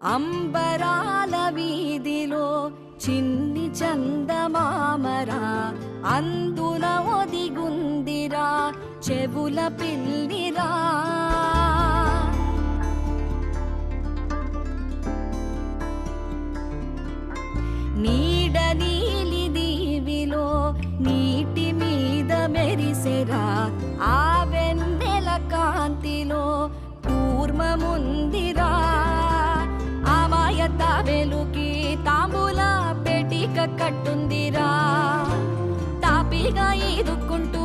అంబరాల వీధిలో చిన్ని చందమామరా, అందున ఒదిగుందిరా చెవుల పిల్లిరా. నీడ నీలి దీవిలో నీటి మీద మెరిసెరా, ఆ వెన్నెల కాంతిలో కూర్మముందిరా. అమాయత వెలుకి తాంబూల పెటిక కట్టుందిరా, తాపిగా ఈదుకుంటూ